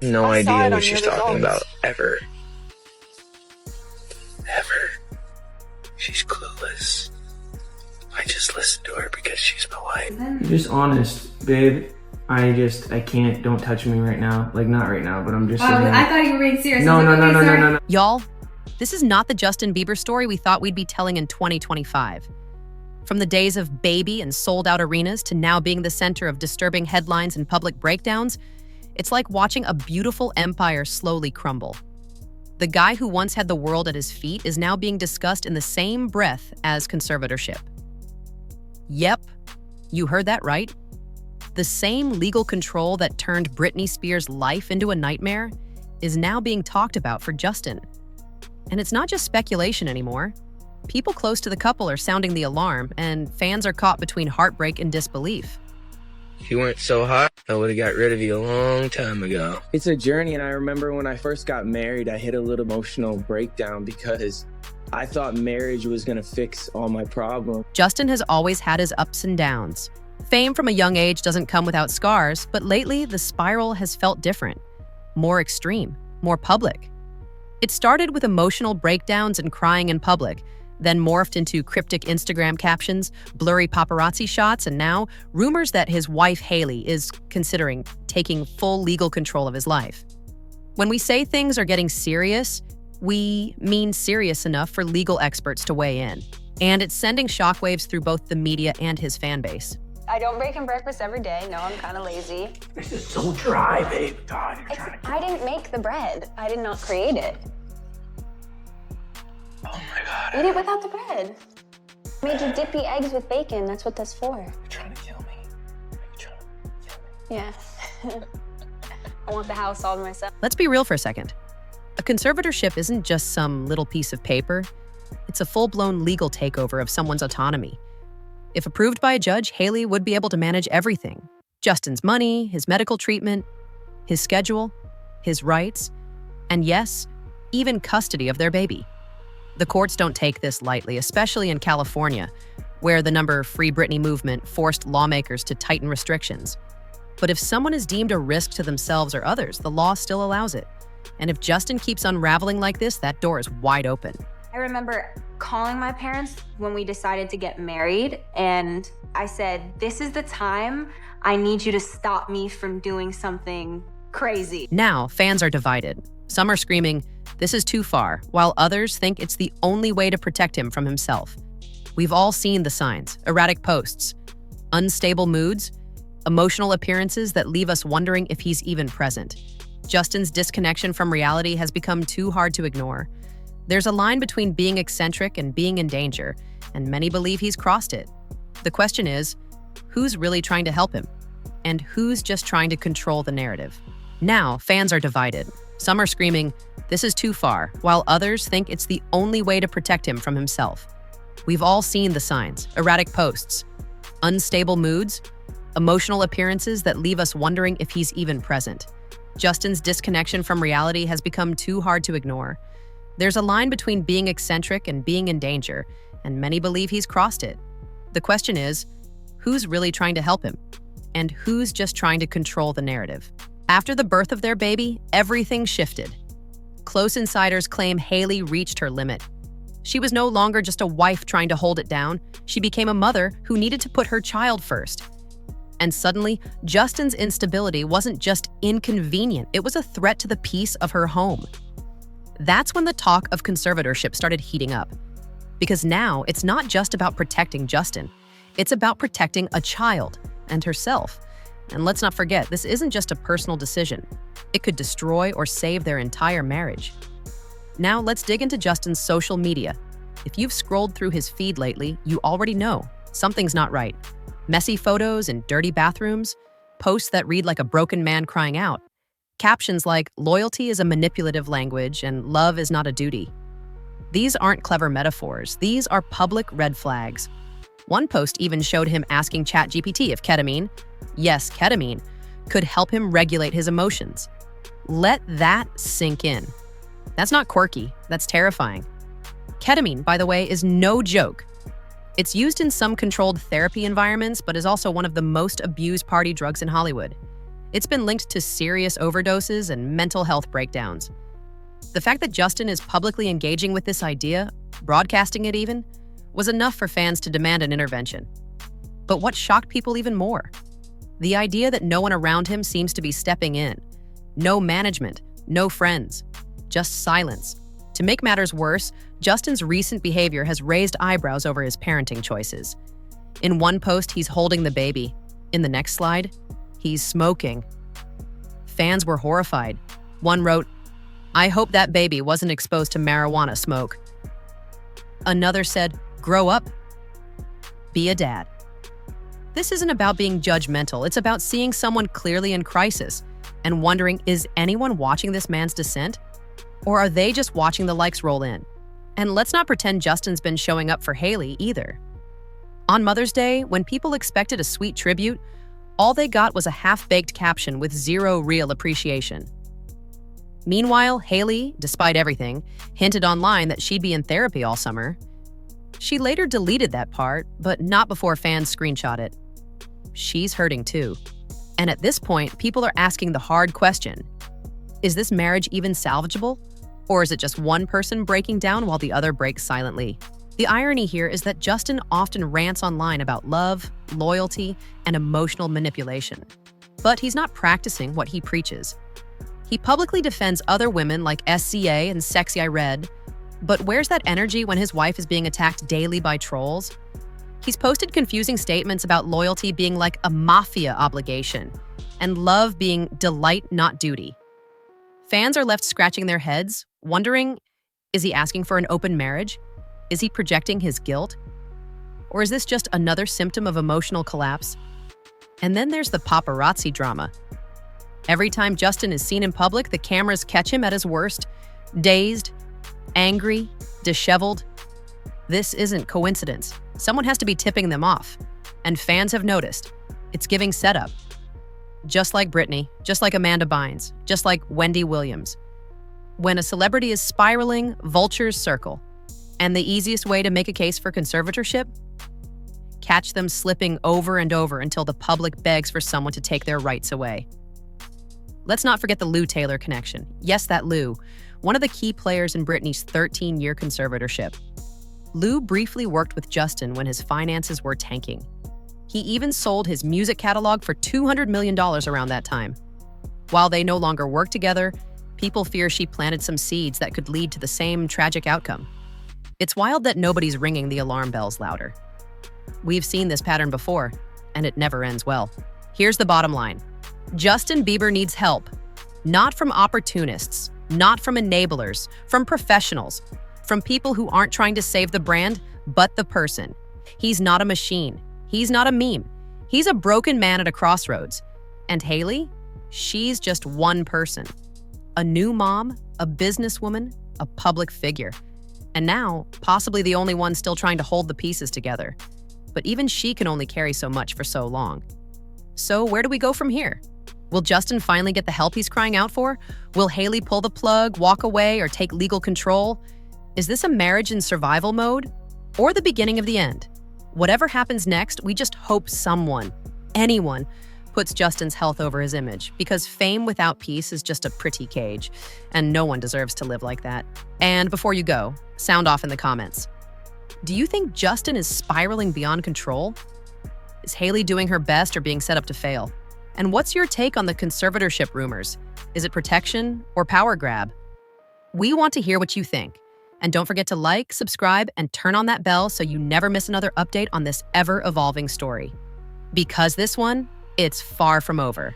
No I saw idea it what on she's your talking results. about, ever. Ever. She's clueless. I just listen to her because she's my wife. You're just honest, babe. I can't, don't touch me right now. Like, not right now, but I'm just saying. I thought you were being serious. No. Y'all, this is not the Justin Bieber story we thought we'd be telling in 2025. From the days of Baby and sold-out arenas to now being the center of disturbing headlines and public breakdowns, it's like watching a beautiful empire slowly crumble. The guy who once had the world at his feet is now being discussed in the same breath as conservatorship. Yep, you heard that right. The same legal control that turned Britney Spears' life into a nightmare is now being talked about for Justin. And it's not just speculation anymore. People close to the couple are sounding the alarm, and fans are caught between heartbreak and disbelief. If you weren't so hot, I would have got rid of you a long time ago. It's a journey, and I remember when I first got married, I hit a little emotional breakdown because I thought marriage was gonna fix all my problems. Justin has always had his ups and downs. Fame from a young age doesn't come without scars, but lately the spiral has felt different, more extreme, more public. It started with emotional breakdowns and crying in public, then morphed into cryptic Instagram captions, blurry paparazzi shots, and now rumors that his wife Hailey is considering taking full legal control of his life. When we say things are getting serious, we mean serious enough for legal experts to weigh in. And it's sending shockwaves through both the media and his fan base. I don't bake him breakfast every day. No, I'm kind of lazy. This is so dry, babe. God, you're trying to... I didn't make the bread. I did not create it. Oh my God. Eat it without the bread. I made you dippy eggs with bacon. That's what that's for. You're trying to kill me. You're trying to kill me. Yeah. I want the house all to myself. Let's be real for a second. A conservatorship isn't just some little piece of paper. It's a full-blown legal takeover of someone's autonomy. If approved by a judge, Hailey would be able to manage everything. Justin's money, his medical treatment, his schedule, his rights, and yes, even custody of their baby. The courts don't take this lightly, especially in California, where the Free Britney movement forced lawmakers to tighten restrictions. But if someone is deemed a risk to themselves or others, the law still allows it. And if Justin keeps unraveling like this, that door is wide open. I remember calling my parents when we decided to get married, and I said, this is the time I need you to stop me from doing something crazy. Now, fans are divided. Some are screaming, "This is too far," while others think it's the only way to protect him from himself. We've all seen the signs: erratic posts, unstable moods, emotional appearances that leave us wondering if he's even present. Justin's disconnection from reality has become too hard to ignore. There's a line between being eccentric and being in danger, and many believe he's crossed it. The question is, who's really trying to help him? And who's just trying to control the narrative? Now, fans are divided. Some are screaming, "This is too far," while others think it's the only way to protect him from himself. We've all seen the signs: erratic posts, unstable moods, emotional appearances that leave us wondering if he's even present. Justin's disconnection from reality has become too hard to ignore. There's a line between being eccentric and being in danger, and many believe he's crossed it. The question is, who's really trying to help him? And who's just trying to control the narrative? After the birth of their baby, everything shifted. Close insiders claim Hailey reached her limit. She was no longer just a wife trying to hold it down. She became a mother who needed to put her child first. And suddenly, Justin's instability wasn't just inconvenient, it was a threat to the peace of her home. That's when the talk of conservatorship started heating up. Because now, it's not just about protecting Justin. It's about protecting a child and herself. And let's not forget, this isn't just a personal decision. It could destroy or save their entire marriage. Now, let's dig into Justin's social media. If you've scrolled through his feed lately, you already know something's not right. Messy photos and dirty bathrooms, posts that read like a broken man crying out, captions like "loyalty is a manipulative language" and "love is not a duty." These aren't clever metaphors. These are public red flags. One post even showed him asking ChatGPT if ketamine, yes, ketamine, could help him regulate his emotions. Let that sink in. That's not quirky, that's terrifying. Ketamine, by the way, is no joke. It's used in some controlled therapy environments, but is also one of the most abused party drugs in Hollywood. It's been linked to serious overdoses and mental health breakdowns. The fact that Justin is publicly engaging with this idea, broadcasting it even, was enough for fans to demand an intervention. But what shocked people even more? The idea that no one around him seems to be stepping in. No management, no friends, just silence. To make matters worse, Justin's recent behavior has raised eyebrows over his parenting choices. In one post, he's holding the baby. In the next slide, he's smoking. Fans were horrified. One wrote, "I hope that baby wasn't exposed to marijuana smoke." Another said, "Grow up. Be a dad." This isn't about being judgmental. It's about seeing someone clearly in crisis and wondering, is anyone watching this man's descent? Or are they just watching the likes roll in? And let's not pretend Justin's been showing up for Hailey either. On Mother's Day, when people expected a sweet tribute, all they got was a half-baked caption with zero real appreciation. Meanwhile, Hailey, despite everything, hinted online that she'd be in therapy all summer. She later deleted that part, but not before fans screenshot it. She's hurting too. And at this point, people are asking the hard question. Is this marriage even salvageable? Or is it just one person breaking down while the other breaks silently? The irony here is that Justin often rants online about love, loyalty, and emotional manipulation. But he's not practicing what he preaches. He publicly defends other women like SCA and Sexy I Read, but where's that energy when his wife is being attacked daily by trolls? He's posted confusing statements about loyalty being like a mafia obligation, and love being delight, not duty. Fans are left scratching their heads, wondering, is he asking for an open marriage? Is he projecting his guilt? Or is this just another symptom of emotional collapse? And then there's the paparazzi drama. Every time Justin is seen in public, the cameras catch him at his worst, dazed, angry, disheveled. This isn't coincidence. Someone has to be tipping them off. And fans have noticed. It's giving setup. Just like Britney, just like Amanda Bynes, just like Wendy Williams. When a celebrity is spiraling, vultures circle. And the easiest way to make a case for conservatorship? Catch them slipping over and over until the public begs for someone to take their rights away. Let's not forget the Lou Taylor connection. Yes, that Lou, one of the key players in Britney's 13-year conservatorship. Lou briefly worked with Justin when his finances were tanking. He even sold his music catalog for $200 million around that time. While they no longer work together, people fear she planted some seeds that could lead to the same tragic outcome. It's wild that nobody's ringing the alarm bells louder. We've seen this pattern before, and it never ends well. Here's the bottom line. Justin Bieber needs help. Not from opportunists, not from enablers, from professionals, from people who aren't trying to save the brand, but the person. He's not a machine. He's not a meme. He's a broken man at a crossroads. And Hailey? She's just one person. A new mom, a businesswoman, a public figure. And now, possibly the only one still trying to hold the pieces together. But even she can only carry so much for so long. So where do we go from here? Will Justin finally get the help he's crying out for? Will Hailey pull the plug, walk away, or take legal control? Is this a marriage in survival mode? Or the beginning of the end? Whatever happens next, we just hope someone, anyone, puts Justin's health over his image, because fame without peace is just a pretty cage, and no one deserves to live like that. And before you go, sound off in the comments. Do you think Justin is spiraling beyond control? Is Hailey doing her best or being set up to fail? And what's your take on the conservatorship rumors? Is it protection or power grab? We want to hear what you think. And don't forget to like, subscribe, and turn on that bell so you never miss another update on this ever-evolving story. Because this one, it's far from over.